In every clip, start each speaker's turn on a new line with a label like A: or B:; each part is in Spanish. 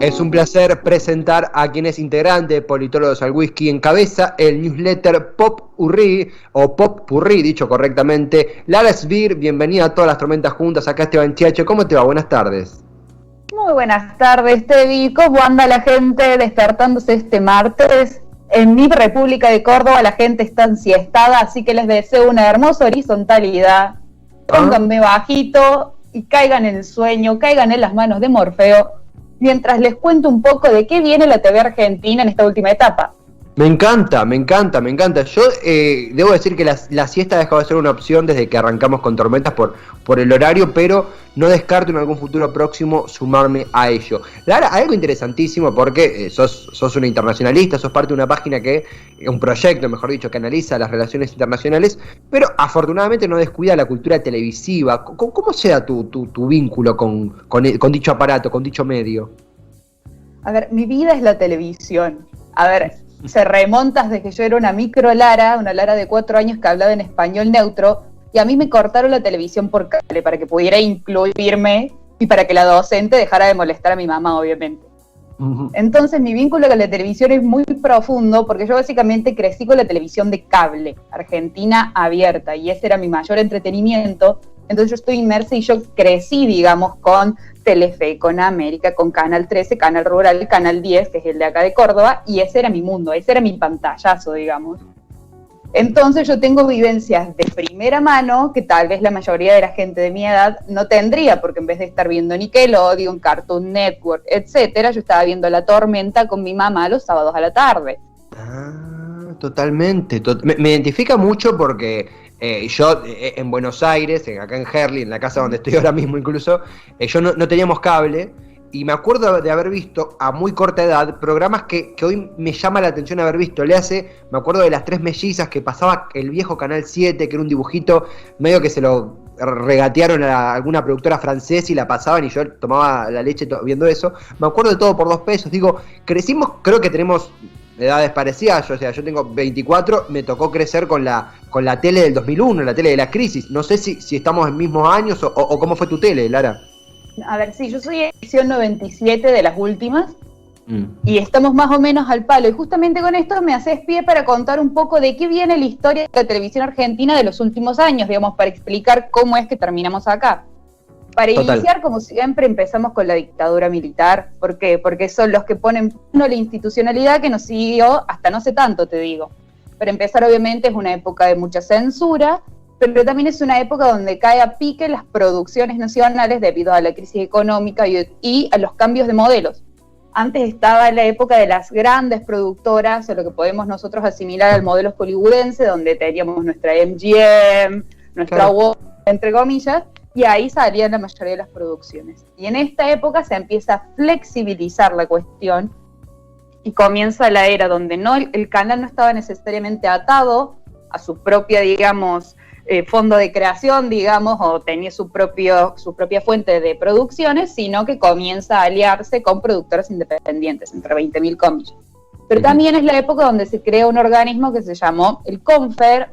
A: Es un placer presentar a quien es integrante de Politólogos al Whisky, encabeza el newsletter Popurrí, o Popurrí, dicho correctamente. Lara Sbir, bienvenida a Todas las Tormentas Juntas, acá Esteban Chiacho. ¿Cómo te va? Buenas tardes.
B: Muy buenas tardes, Tevi. ¿Cómo anda la gente despertándose este martes? En mi República de Córdoba la gente está ensiestada, así que les deseo una hermosa horizontalidad. Pónganme bajito y caigan en el sueño, caigan en las manos de Morfeo, mientras les cuento un poco de qué viene la TV Argentina en esta última etapa.
A: Me encanta. Yo debo decir que la siesta ha dejado de ser una opción desde que arrancamos con Tormentas por el horario, pero no descarto en algún futuro próximo sumarme a ello. Lara, algo interesantísimo porque sos una internacionalista, sos parte de una página un proyecto, mejor dicho, que analiza las relaciones internacionales, pero afortunadamente no descuida la cultura televisiva. ¿Cómo se da tu vínculo con dicho aparato, con dicho medio?
B: A ver, mi vida es la televisión. A ver, se remonta desde que yo era una Lara de 4 años que hablaba en español neutro, y a mí me cortaron la televisión por cable para que pudiera incluirme y para que la docente dejara de molestar a mi mamá, obviamente. Entonces mi vínculo con la televisión es muy profundo porque yo básicamente crecí con la televisión de cable, Argentina abierta, y ese era mi mayor entretenimiento. Entonces yo estoy inmersa y yo crecí, digamos, con Telefe, con América, con Canal 13, Canal Rural, Canal 10, que es el de acá de Córdoba, y ese era mi mundo, ese era mi pantallazo, digamos. Entonces yo tengo vivencias de primera mano que tal vez la mayoría de la gente de mi edad no tendría, porque en vez de estar viendo Nickelodeon, Cartoon Network, etcétera, yo estaba viendo La Tormenta con mi mamá los sábados a la tarde.
A: Totalmente. Me identifica mucho porque yo en Buenos Aires, acá en Herli, en la casa donde estoy ahora mismo incluso, yo no teníamos cable. Y me acuerdo de haber visto a muy corta edad programas que hoy me llama la atención haber visto. Me acuerdo de Las Tres Mellizas que pasaba el viejo Canal 7, que era un dibujito medio que se lo regatearon a alguna productora francesa y la pasaban y yo tomaba la leche viendo eso. Me acuerdo de Todo por 2 pesos. Digo, crecimos, creo que tenemos edades parecidas. Yo tengo 24, me tocó crecer con la tele del 2001, la tele de la crisis. No sé si estamos en mismos años o cómo fue tu tele, Lara.
B: A ver, sí, yo soy edición 97 de las últimas y estamos más o menos al palo. Y justamente con esto me haces pie para contar un poco de qué viene la historia de la televisión argentina de los últimos años, digamos, para explicar cómo es que terminamos acá. Para iniciar, como siempre, empezamos con la dictadura militar. ¿Por qué? Porque son los que ponen la institucionalidad que nos siguió hasta no sé tanto, te digo. Para empezar, obviamente, es una época de mucha censura, pero también es una época donde cae a pique las producciones nacionales debido a la crisis económica y a los cambios de modelos. Antes estaba la época de las grandes productoras, o lo que podemos nosotros asimilar al modelo hollywoodense, donde teníamos nuestra MGM, nuestra Warner, entre comillas, y ahí salían la mayoría de las producciones. Y en esta época se empieza a flexibilizar la cuestión y comienza la era donde el canal no estaba necesariamente atado a su propia, digamos, fondo de creación, digamos, o tenía su propia fuente de producciones, sino que comienza a aliarse con productoras independientes, entre 20.000 comillas. Pero también es la época donde se crea un organismo que se llamó el CONFER,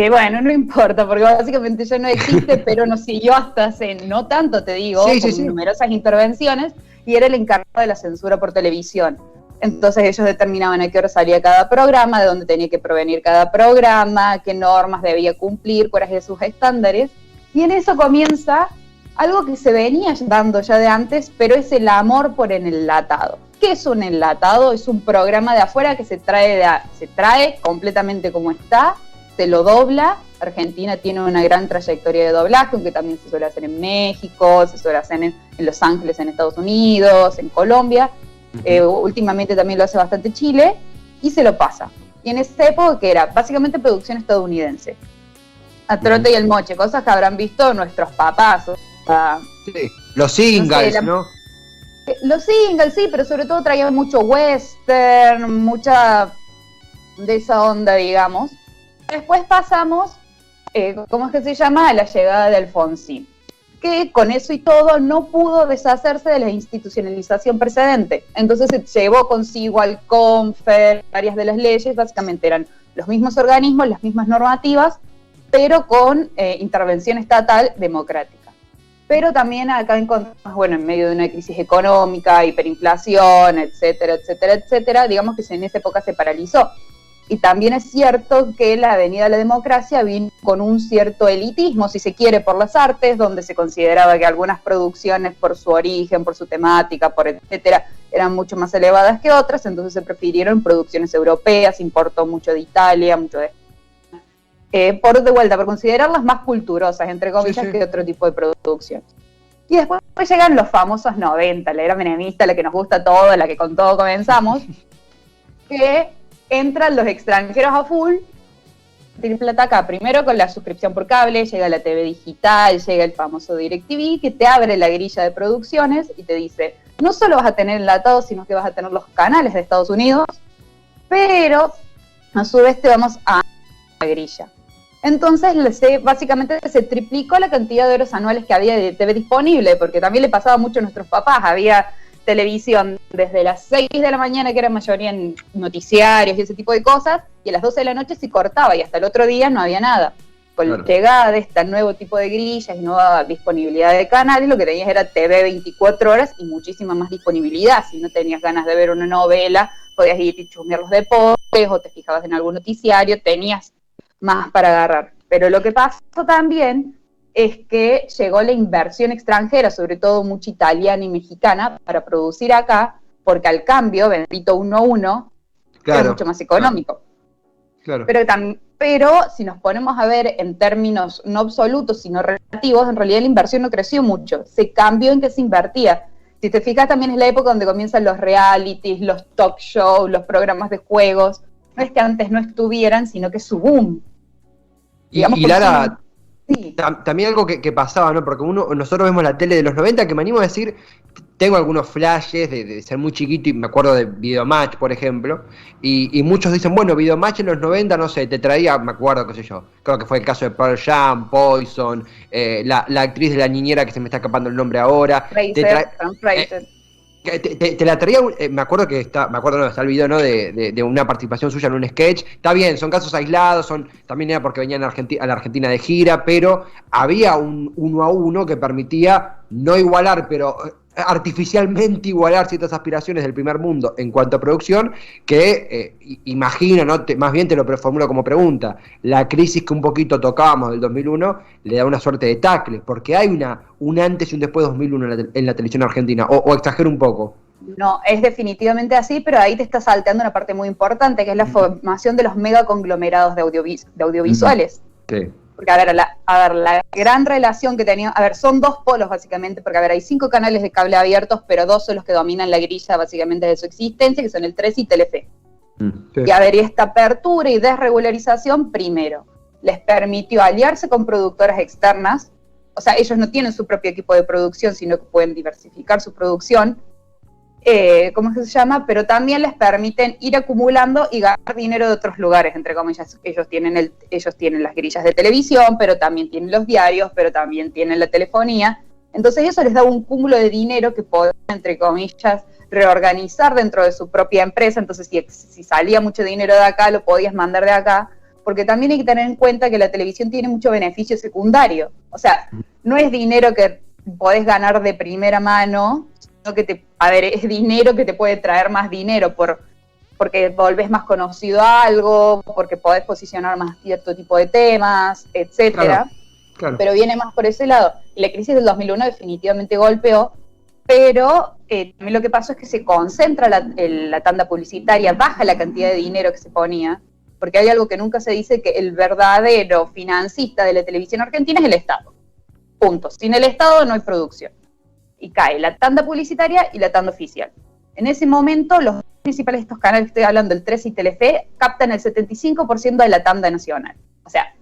B: bueno, no importa, porque básicamente ya no existe, pero nos siguió hasta hace no tanto, te digo, con numerosas intervenciones, y era el encargado de la censura por televisión. Entonces ellos determinaban a qué hora salía cada programa, de dónde tenía que provenir cada programa, qué normas debía cumplir, cuáles eran sus estándares. Y en eso comienza algo que se venía dando ya de antes, pero es el amor por el enlatado. ¿Qué es un enlatado? Es un programa de afuera que se trae completamente como está, se lo dobla. Argentina tiene una gran trayectoria de doblaje, aunque también se suele hacer en México, se suele hacer en Los Ángeles, en Estados Unidos, en Colombia. Últimamente también lo hace bastante Chile, y se lo pasa. Y en esa época, que era básicamente producción estadounidense, a trote y el moche, cosas que habrán visto nuestros papás.
A: Los singles, ¿no?
B: Los singles, sí, pero sobre todo traían mucho western, mucha de esa onda, digamos. Después pasamos, ¿cómo es que se llama? A la llegada de Alfonsín, que con eso y todo no pudo deshacerse de la institucionalización precedente. Entonces se llevó consigo al CONFER, varias de las leyes, básicamente eran los mismos organismos, las mismas normativas, pero con intervención estatal democrática. pero también acá encontramos, bueno, en medio de una crisis económica, hiperinflación, etcétera, etcétera, etcétera, digamos que en esa época se paralizó. Y también es cierto que la Avenida de la Democracia vino con un cierto elitismo, si se quiere, por las artes, donde se consideraba que algunas producciones por su origen, por su temática, por etcétera, eran mucho más elevadas que otras, entonces se prefirieron producciones europeas, importó mucho de Italia, mucho por considerarlas más culturosas, entre comillas, que otro tipo de producción. Y después llegan los famosos 90, la era menemista, la que nos gusta todo, la que con todo comenzamos, que entran los extranjeros a full, tienen plata acá, primero con la suscripción por cable, llega la TV digital, llega el famoso DirecTV, que te abre la grilla de producciones y te dice, no solo vas a tener enlatados, sino que vas a tener los canales de Estados Unidos, pero a su vez te vamos a la grilla. Entonces, básicamente se triplicó la cantidad de horas anuales que había de TV disponible, porque también le pasaba mucho a nuestros papás, había televisión desde las 6 de la mañana, que era mayoría en noticiarios y ese tipo de cosas, y a las 12 de la noche se cortaba y hasta el otro día no había nada. Con la llegada de este nuevo tipo de grillas y nueva disponibilidad de canales, lo que tenías era TV 24 horas y muchísima más disponibilidad. Si no tenías ganas de ver una novela, podías ir y chusmear los deportes o te fijabas en algún noticiario, tenías más para agarrar. Pero lo que pasó también es que llegó la inversión extranjera, sobre todo mucha italiana y mexicana, para producir acá, porque al cambio, bendito 1:1, es mucho más económico.
A: Claro.
B: Pero si nos ponemos a ver en términos no absolutos, sino relativos, en realidad la inversión no creció mucho, se cambió en que se invertía. Si te fijas, también es la época donde comienzan los realities, los talk shows, los programas de juegos. No es que antes no estuvieran, sino que su boom.
A: Y Lara, sí. También algo que pasaba, ¿no? Porque nosotros vemos la tele de los 90, que me animo a decir, tengo algunos flashes de ser muy chiquito y me acuerdo de Videomatch, por ejemplo, y muchos dicen, bueno, Videomatch en los 90, no sé, te traía, me acuerdo, qué sé yo, creo que fue el caso de Pearl Jam, Poison, la actriz de la niñera, que se me está escapando el nombre ahora, te la traía, me acuerdo está el video, ¿no? De una participación suya en un sketch. Está bien, son casos aislados, también era porque venían a la Argentina de gira, pero había un 1:1 que permitía no igualar, pero artificialmente igualar ciertas aspiraciones del primer mundo en cuanto a producción, que imagino, ¿no? Más bien te lo formulo como pregunta, la crisis que un poquito tocábamos del 2001 le da una suerte de tacle, porque hay un antes y un después de 2001 en la televisión argentina, o exagero un poco.
B: No, es definitivamente así, pero ahí te está salteando una parte muy importante, que es la formación de los megaconglomerados de audiovisuales.
A: Sí.
B: Porque, la gran relación que tenía, son dos polos básicamente, porque, hay 5 canales de cable abiertos, pero 2 son los que dominan la grilla básicamente de su existencia, que son el 3 y Telefe. Sí. Y esta apertura y desregularización, primero, les permitió aliarse con productoras externas, o sea, ellos no tienen su propio equipo de producción, sino que pueden diversificar su producción, ¿cómo se llama? Pero también les permiten ir acumulando y ganar dinero de otros lugares, entre comillas. Ellos tienen las grillas de televisión, pero también tienen los diarios, pero también tienen la telefonía. Entonces eso les da un cúmulo de dinero que pueden, entre comillas, reorganizar dentro de su propia empresa. Entonces si salía mucho dinero de acá, lo podías mandar de acá, porque también hay que tener en cuenta que la televisión tiene mucho beneficio secundario. O sea, no es dinero que podés ganar de primera mano, sino que es dinero que te puede traer más dinero porque volvés más conocido a algo, porque podés posicionar más cierto tipo de temas, etcétera. Claro. Pero viene más por ese lado. Y la crisis del 2001 definitivamente golpeó, pero también lo que pasó es que se concentra la tanda publicitaria, baja la cantidad de dinero que se ponía, porque hay algo que nunca se dice, que el verdadero financista de la televisión argentina es el Estado. Punto. Sin el Estado no hay producción. Y cae la tanda publicitaria y la tanda oficial. En ese momento, los principales de estos canales, estoy hablando del 3 y Telefe, captan el 75% de la tanda nacional. O sea,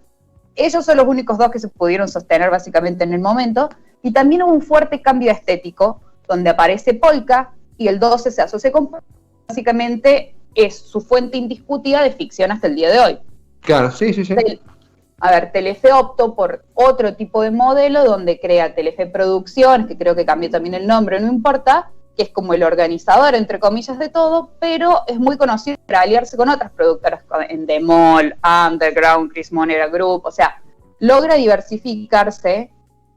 B: ellos son los únicos dos que se pudieron sostener básicamente en el momento, y también hubo un fuerte cambio estético, donde aparece Polka, y el 12 se asocia con Polka. Básicamente es su fuente indiscutida de ficción hasta el día de hoy.
A: Claro, sí.
B: Telefe optó por otro tipo de modelo donde crea Telefe Producciones, que creo que cambió también el nombre, no importa, que es como el organizador, entre comillas, de todo, pero es muy conocido por aliarse con otras productoras, en The Mall, Underground, Chris Monera Group, o sea, logra diversificarse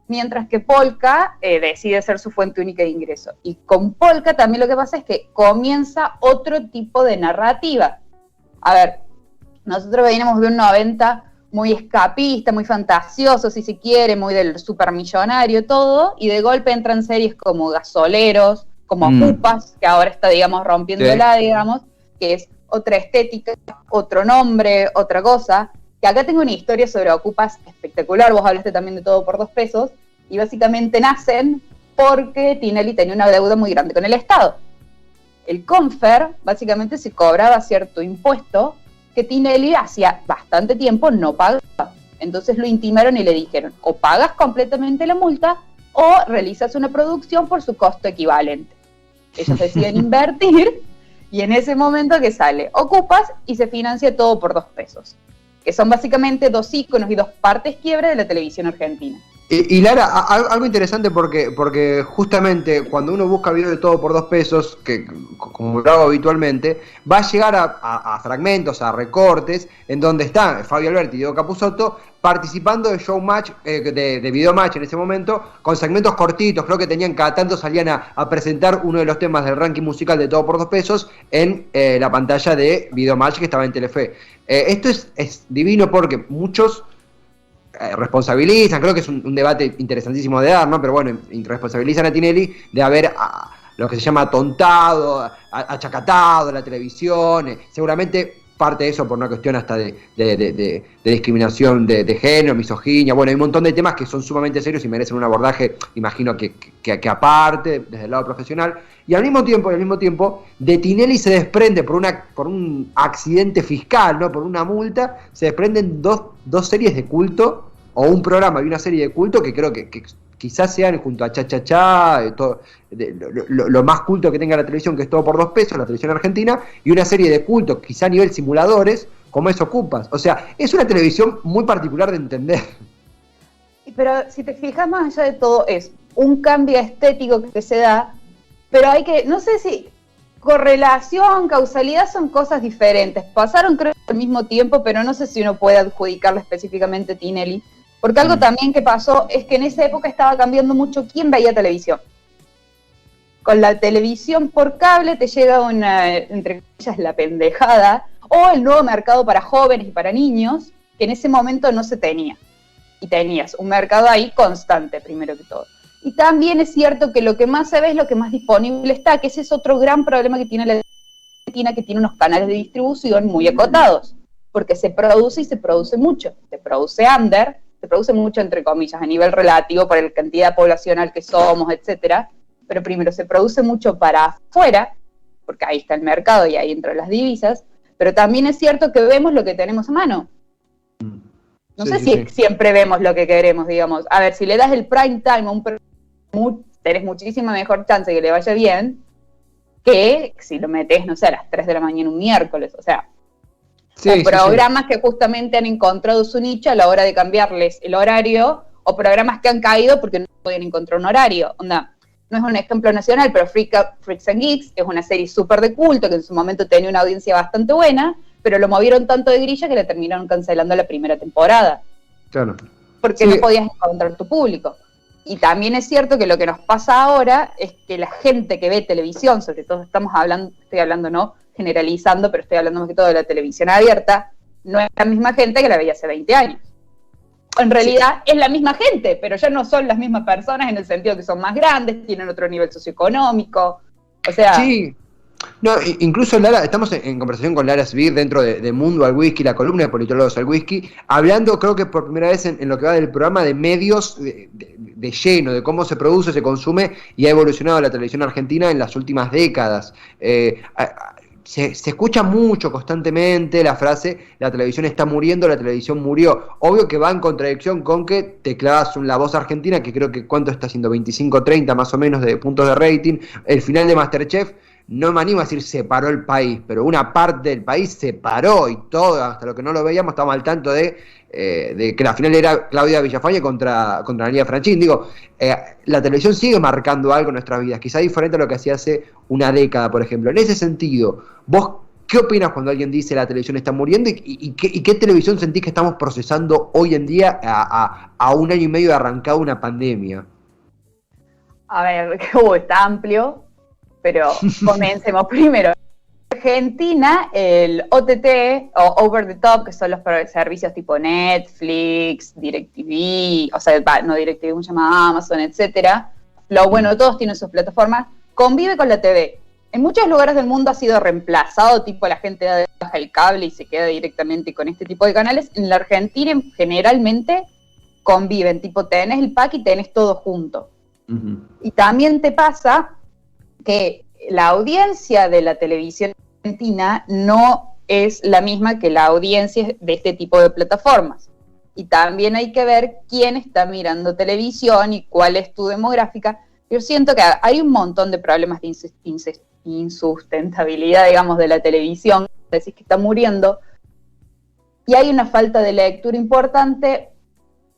B: mientras que Polka decide ser su fuente única de ingreso. Y con Polka también lo que pasa es que comienza otro tipo de narrativa. A ver, nosotros veníamos de un 90 muy escapista, muy fantasioso, si se quiere, muy del supermillonario, todo, y de golpe entran series como Gasoleros, como Ocupas, que ahora está, digamos, rompiéndola, digamos, que es otra estética, otro nombre, otra cosa, que acá tengo una historia sobre Ocupas espectacular, vos hablaste también de Todo por $2, y básicamente nacen porque Tinelli tenía una deuda muy grande con el Estado. El Confer básicamente se cobraba cierto impuesto que Tinelli hacía bastante tiempo no pagaba. Entonces lo intimaron y le dijeron, o pagas completamente la multa o realizas una producción por su costo equivalente. Ellos deciden invertir y en ese momento que sale Ocupas y se financia Todo por $2, que son básicamente dos íconos y dos partes quiebre de la televisión argentina.
A: Y Lara, algo interesante porque justamente cuando uno busca videos de Todo por $2, que como lo hago habitualmente, va a llegar a fragmentos, a recortes, en donde están Fabio Alberti y Diego Capusotto participando de Showmatch, de Videomatch en ese momento, con segmentos cortitos. Creo que cada tanto salían a presentar uno de los temas del ranking musical de Todo por $2 en la pantalla de Videomatch que estaba en Telefe. Esto es divino porque muchos responsabilizan, creo que es un debate interesantísimo de dar, ¿no? Pero bueno, responsabilizan a Tinelli de haber lo que se llama atontado, achacatado la televisión, seguramente parte de eso por una cuestión hasta de discriminación de género, misoginia, bueno, hay un montón de temas que son sumamente serios y merecen un abordaje, imagino que aparte, desde el lado profesional, y al mismo tiempo, de Tinelli se desprende por un accidente fiscal, ¿no? Por una multa, se desprenden dos series de culto, o un programa y una serie de culto que creo que quizás sean junto a Cha Cha Cha, lo más culto que tenga la televisión, que es Todo por $2, la televisión argentina, y una serie de culto, quizá a nivel simuladores, como es Ocupas. O sea, es una televisión muy particular de entender.
B: Pero si te fijas, más allá de todo, es un cambio estético que se da, pero hay que, no sé si correlación, causalidad son cosas diferentes. Pasaron creo al mismo tiempo, pero no sé si uno puede adjudicarle específicamente a Tinelli. Porque algo también que pasó es que en esa época estaba cambiando mucho quién veía televisión. Con la televisión por cable te llega una, entre comillas, la pendejada, o el nuevo mercado para jóvenes y para niños, que en ese momento no se tenía. Y tenías un mercado ahí constante, primero que todo. Y también es cierto que lo que más se ve es lo que más disponible está, que ese es otro gran problema que tiene la Argentina, que tiene unos canales de distribución muy acotados, porque se produce y se produce mucho. Se produce under, se produce mucho entre comillas, a nivel relativo por la cantidad poblacional que somos, etcétera, pero primero se produce mucho para afuera, porque ahí está el mercado y ahí entran las divisas, pero también es cierto que vemos lo que tenemos a mano. No sé si siempre vemos lo que queremos, digamos. A ver, si le das el prime time a un programa, tenés muchísima mejor chance de que le vaya bien que si lo metes, no sé, a las 3 de la mañana un miércoles, o sea, o programas que justamente han encontrado su nicho a la hora de cambiarles el horario, o programas que han caído porque no pueden encontrar un horario. Onda, no es un ejemplo nacional, pero Freaks and Geeks es una serie súper de culto que en su momento tenía una audiencia bastante buena, pero lo movieron tanto de grilla que le terminaron cancelando la primera temporada. Claro. Porque no podías encontrar tu público. Y también es cierto que lo que nos pasa ahora es que la gente que ve televisión, sobre todo estoy hablando no generalizando, pero estoy hablando más que todo de la televisión abierta, no es la misma gente que la veía hace 20 años. En realidad es la misma gente, pero ya no son las mismas personas en el sentido que son más grandes, tienen otro nivel socioeconómico, o sea...
A: Sí, no, incluso Lara, estamos en conversación con Lara Sbir dentro de Mundo al Whisky, la columna de Politólogos al Whisky, hablando creo que por primera vez en lo que va del programa de medios de lleno, de cómo se produce, se consume y ha evolucionado la televisión argentina en las últimas décadas. Se escucha mucho constantemente la frase, la televisión está muriendo, la televisión murió. Obvio que va en contradicción con que te clavas La Voz Argentina, que creo que ¿cuánto está haciendo? 25, 30 más o menos de puntos de rating. El final de MasterChef, no me animo a decir se paró el país, pero una parte del país se paró y todo, hasta lo que no lo veíamos, estábamos al tanto de que la final era Claudia Villafañe contra Analia Franchín. Digo, la televisión sigue marcando algo en nuestras vidas, quizá diferente a lo que hacía hace una década, por ejemplo. En ese sentido, vos, ¿Qué opinas cuando alguien dice la televisión está muriendo y qué televisión sentís que estamos procesando hoy en día a un año y medio de arrancada una pandemia?
B: A ver, está amplio, pero comencemos primero. Argentina, el OTT o Over the Top, que son los servicios tipo Netflix, DirecTV, o sea, no DirecTV, se llama Amazon, etcétera. Lo bueno, todos tienen sus plataformas, convive con la TV. En muchos lugares del mundo ha sido reemplazado, tipo la gente da de baja el cable y se queda directamente con este tipo de canales. En la Argentina generalmente conviven, tipo tenés el pack y tenés todo junto. Y también te pasa que la audiencia de la televisión argentina no es la misma que la audiencia de este tipo de plataformas. Y también hay que ver quién está mirando televisión y cuál es tu demográfica. Yo siento que hay un montón de problemas de insustentabilidad, digamos, de la televisión, decís que está muriendo, y hay una falta de lectura importante.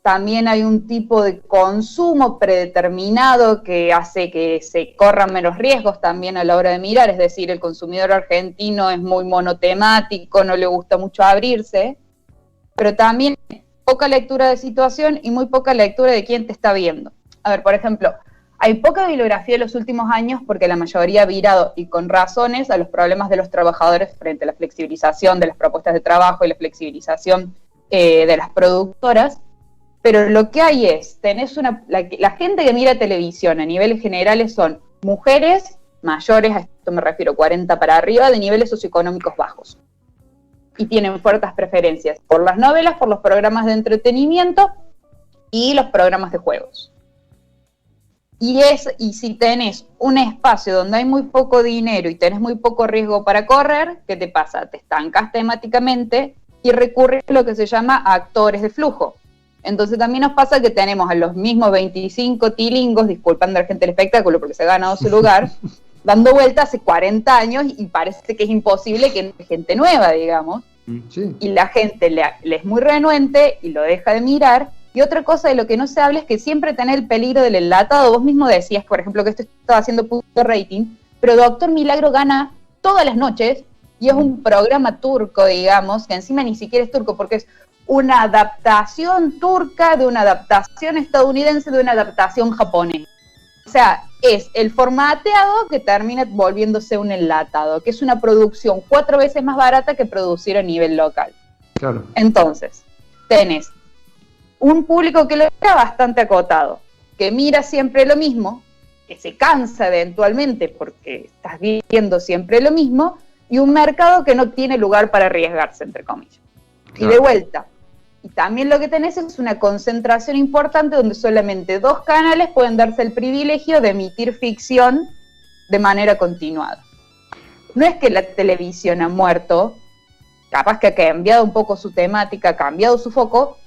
B: También hay un tipo de consumo predeterminado que hace que se corran menos riesgos también a la hora de mirar, es decir, el consumidor argentino es muy monotemático, no le gusta mucho abrirse, pero también poca lectura de situación y muy poca lectura de quién te está viendo. A ver, por ejemplo, hay poca bibliografía en los últimos años porque la mayoría ha virado, y con razones, a los problemas de los trabajadores frente a la flexibilización de las propuestas de trabajo y la flexibilización de las productoras. Pero lo que hay es, la gente que mira televisión a niveles generales son mujeres mayores, a esto me refiero 40 para arriba, de niveles socioeconómicos bajos. Y tienen fuertes preferencias por las novelas, por los programas de entretenimiento y los programas de juegos. Y si tenés un espacio donde hay muy poco dinero y tenés muy poco riesgo para correr, ¿qué te pasa? Te estancas temáticamente y recurres a lo que se llama actores de flujo. Entonces también nos pasa que tenemos a los mismos 25 tilingos, disculpando a la gente del espectáculo porque se ha ganado su lugar, dando vuelta hace 40 años y parece que es imposible que entre gente nueva, digamos. Sí. Y la gente le es muy renuente y lo deja de mirar. Y otra cosa de lo que no se habla es que siempre tenés el peligro del enlatado. Vos mismo decías, por ejemplo, que esto estaba haciendo punto rating, pero Doctor Milagro gana todas las noches y es un programa turco, digamos, que encima ni siquiera es turco porque es una adaptación turca de una adaptación estadounidense de una adaptación japonesa. O sea, es el formateado que termina volviéndose un enlatado, que es una producción 4 veces más barata que producir a nivel local. Claro. Entonces, tenés un público que lo era bastante acotado, que mira siempre lo mismo, que se cansa eventualmente porque estás viendo siempre lo mismo, y un mercado que no tiene lugar para arriesgarse, entre comillas. Claro. Y de vuelta, y también lo que tenés es una concentración importante donde solamente 2 canales pueden darse el privilegio de emitir ficción de manera continuada. No es que la televisión ha muerto, capaz que ha cambiado un poco su temática, ha cambiado su foco,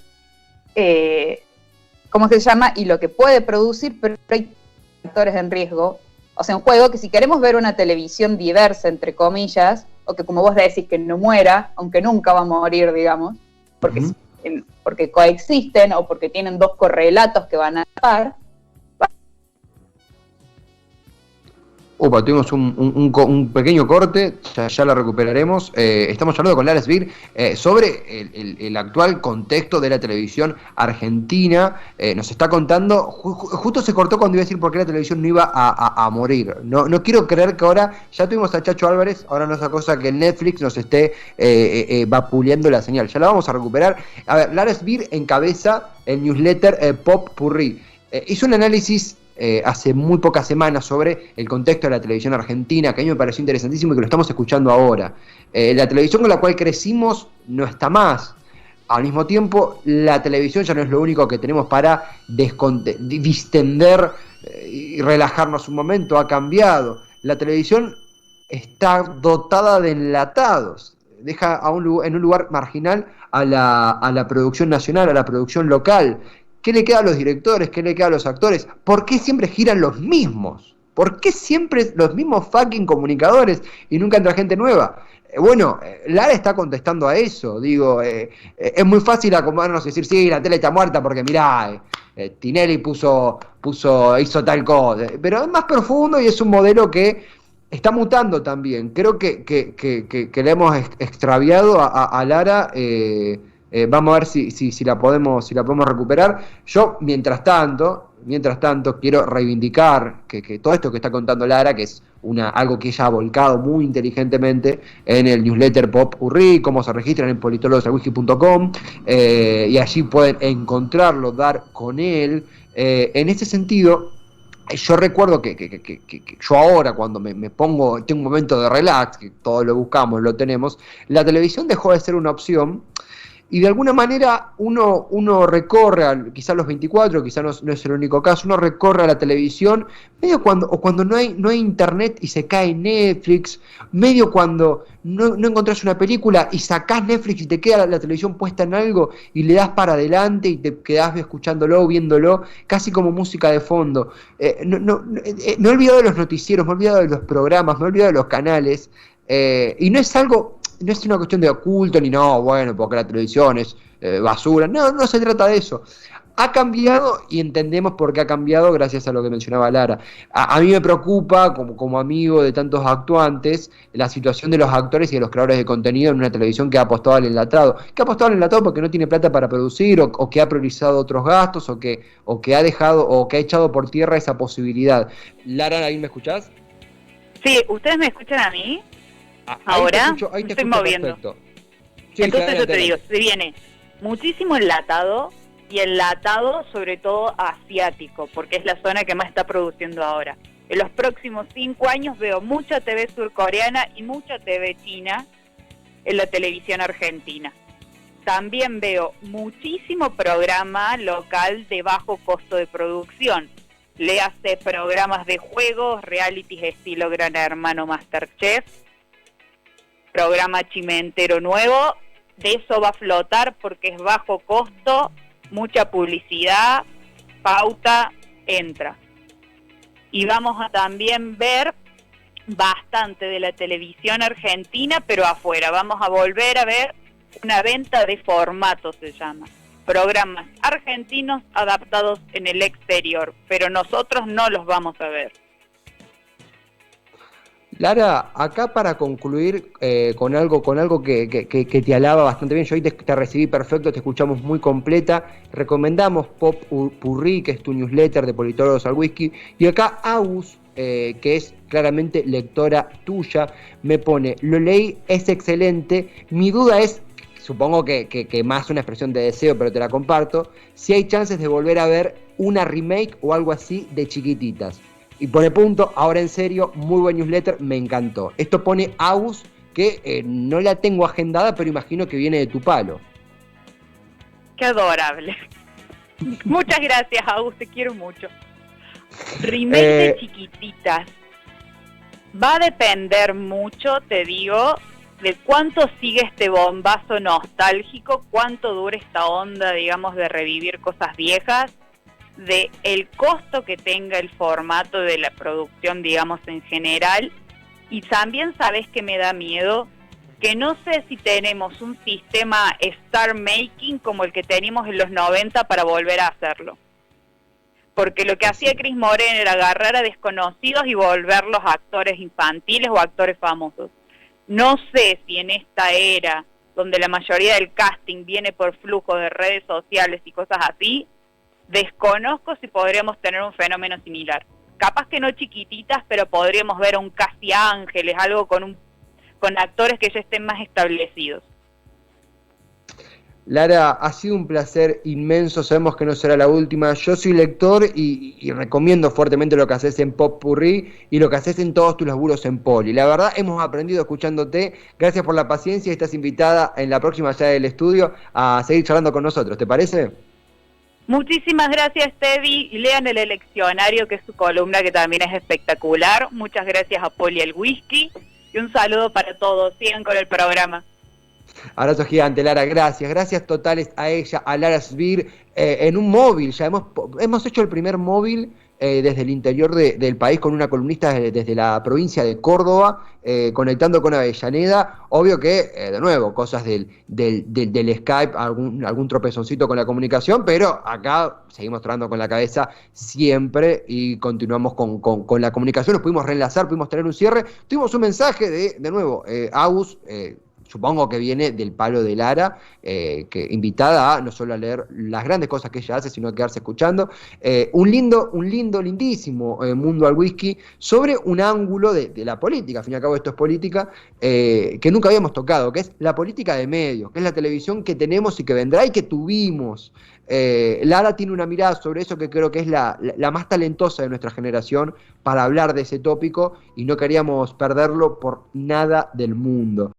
B: ¿cómo se llama? Y lo que puede producir, pero hay factores en riesgo, o sea, en juego, que si queremos ver una televisión diversa, entre comillas, o que como vos decís que no muera, aunque nunca va a morir, digamos, porque coexisten o porque tienen 2 correlatos que van a par.
A: Opa, tuvimos un pequeño corte, ya lo recuperaremos. Estamos hablando con Lara Sbir sobre el actual contexto de la televisión argentina. Nos está contando, justo se cortó cuando iba a decir por qué la televisión no iba a morir. No quiero creer que ahora, ya tuvimos a Chacho Álvarez, ahora no es otra cosa que Netflix nos esté vapuleando la señal. Ya la vamos a recuperar. A ver, Lara Sbir encabeza el newsletter Pop Purrí. Hizo un análisis hace muy pocas semanas sobre el contexto de la televisión argentina, que a mí me pareció interesantísimo y que lo estamos escuchando ahora. La televisión con la cual crecimos no está más. Al mismo tiempo, la televisión ya no es lo único que tenemos para distender y relajarnos un momento, ha cambiado. La televisión está dotada de enlatados, deja en un lugar marginal a la producción nacional, a la producción local. ¿Qué le queda a los directores? ¿Qué le queda a los actores? ¿Por qué siempre giran los mismos? ¿Por qué siempre los mismos fucking comunicadores y nunca entra gente nueva? Bueno, Lara está contestando a eso. Digo, es muy fácil acomodarnos y decir, sí, la tele está muerta porque mirá, Tinelli hizo tal cosa. Pero es más profundo y es un modelo que Está mutando también. Creo que le hemos extraviado a Lara. Vamos a ver si la podemos recuperar. Yo, mientras tanto, quiero reivindicar que todo esto que está contando Lara, que es algo que ella ha volcado muy inteligentemente en el newsletter Popurrí, cómo se registran en politologosalwhisky.com, y allí pueden encontrarlo, dar con él. En ese sentido, yo recuerdo que yo ahora, cuando me pongo, tengo un momento de relax, que todos lo buscamos, lo tenemos, la televisión dejó de ser una opción. Y de alguna manera uno recorre, quizás los 24, quizás no es el único caso, uno recorre a la televisión, medio cuando no hay internet y se cae Netflix, medio cuando no encontrás una película y sacás Netflix y te queda la televisión puesta en algo y le das para adelante y te quedás escuchándolo, viéndolo, casi como música de fondo. Me he olvidado de los noticieros, me he olvidado de los programas, me he olvidado de los canales, y no es una cuestión de oculto ni no, bueno, porque la televisión es basura. No se trata de eso. Ha cambiado y entendemos por qué ha cambiado gracias a lo que mencionaba Lara. A mí me preocupa, como amigo de tantos actuantes, la situación de los actores y de los creadores de contenido en una televisión que ha apostado al enlatado. Que ha apostado al enlatado porque no tiene plata para producir o que ha priorizado otros gastos o que ha dejado o que ha echado por tierra esa posibilidad. Lara, ¿ahí me escuchás?
C: Sí, ¿ustedes me escuchan a mí? Ahora
A: ahí te
C: estoy
A: escucho
C: moviendo.
A: Perfecto. Sí,
C: Entonces yo te digo, se viene muchísimo enlatado, y enlatado sobre todo asiático, porque es la zona que más está produciendo ahora. En los próximos 5 años veo mucha TV surcoreana y mucha TV china en la televisión argentina. También veo muchísimo programa local de bajo costo de producción. Le hace programas de juegos, realities estilo Gran Hermano, MasterChef, programa Chimentero Nuevo. De eso va a flotar porque es bajo costo, mucha publicidad, pauta, entra. Y vamos a también ver bastante de la televisión argentina, pero afuera. Vamos a volver a ver una venta de formatos, se llama. Programas argentinos adaptados en el exterior, pero nosotros no los vamos a ver.
A: Lara, acá para concluir con algo que te alaba bastante bien, yo hoy te recibí perfecto, te escuchamos muy completa, recomendamos Popurrí, que es tu newsletter de Politólogos al Whisky, y acá Agus, que es claramente lectora tuya, me pone, lo leí, es excelente, mi duda es, supongo que más una expresión de deseo, pero te la comparto, si hay chances de volver a ver una remake o algo así de Chiquititas. Y pone punto, ahora en serio, muy buen newsletter, me encantó. Esto pone Agus, que no la tengo agendada, pero imagino que viene de tu palo.
C: Qué adorable. Muchas gracias, Agus, te quiero mucho. Remake de Chiquititas. Va a depender mucho, te digo, de cuánto sigue este bombazo nostálgico, cuánto dura esta onda, digamos, de revivir cosas viejas, de el costo que tenga el formato de la producción, digamos, en general. Y también sabes que me da miedo, que no sé si tenemos un sistema star making como el que teníamos en los 90 para volver a hacerlo. Porque lo que hacía Cris Morena era agarrar a desconocidos y volverlos actores infantiles o actores famosos. No sé si en esta era, donde la mayoría del casting viene por flujo de redes sociales y cosas así, desconozco si podríamos tener un fenómeno similar. Capaz que no Chiquititas, pero podríamos ver a un Casi Ángeles, algo con actores que ya estén más establecidos.
A: Lara, ha sido un placer inmenso, sabemos que no será la última. Yo soy lector y recomiendo fuertemente lo que haces en Popurrí y lo que haces en todos tus laburos en Poli. La verdad, hemos aprendido escuchándote. Gracias por la paciencia y estás invitada en la próxima ya del estudio a seguir charlando con nosotros. ¿Te parece?
C: Muchísimas gracias, Tevi. Lean el Eleccionario, que es su columna, que también es espectacular. Muchas gracias a Poli el Whisky y un saludo para todos. Sigan con el programa.
A: Abrazo gigante, Lara, gracias totales a ella, a Lara Sbir, en un móvil, ya hemos hecho el primer móvil desde el interior del país con una columnista desde la provincia de Córdoba, conectando con Avellaneda. Obvio que, de nuevo, cosas del Skype, algún tropezoncito con la comunicación, pero acá seguimos trabajando con la cabeza siempre y continuamos con la comunicación. Nos pudimos reenlazar, pudimos tener un cierre. Tuvimos un mensaje de nuevo, Agus, supongo que viene del palo de Lara, que invitada a no solo a leer las grandes cosas que ella hace, sino a quedarse escuchando. Lindísimo Mundo al Whisky sobre un ángulo de la política, al fin y al cabo esto es política, que nunca habíamos tocado, que es la política de medios, que es la televisión que tenemos y que vendrá y que tuvimos. Lara tiene una mirada sobre eso que creo que es la más talentosa de nuestra generación para hablar de ese tópico y no queríamos perderlo por nada del mundo.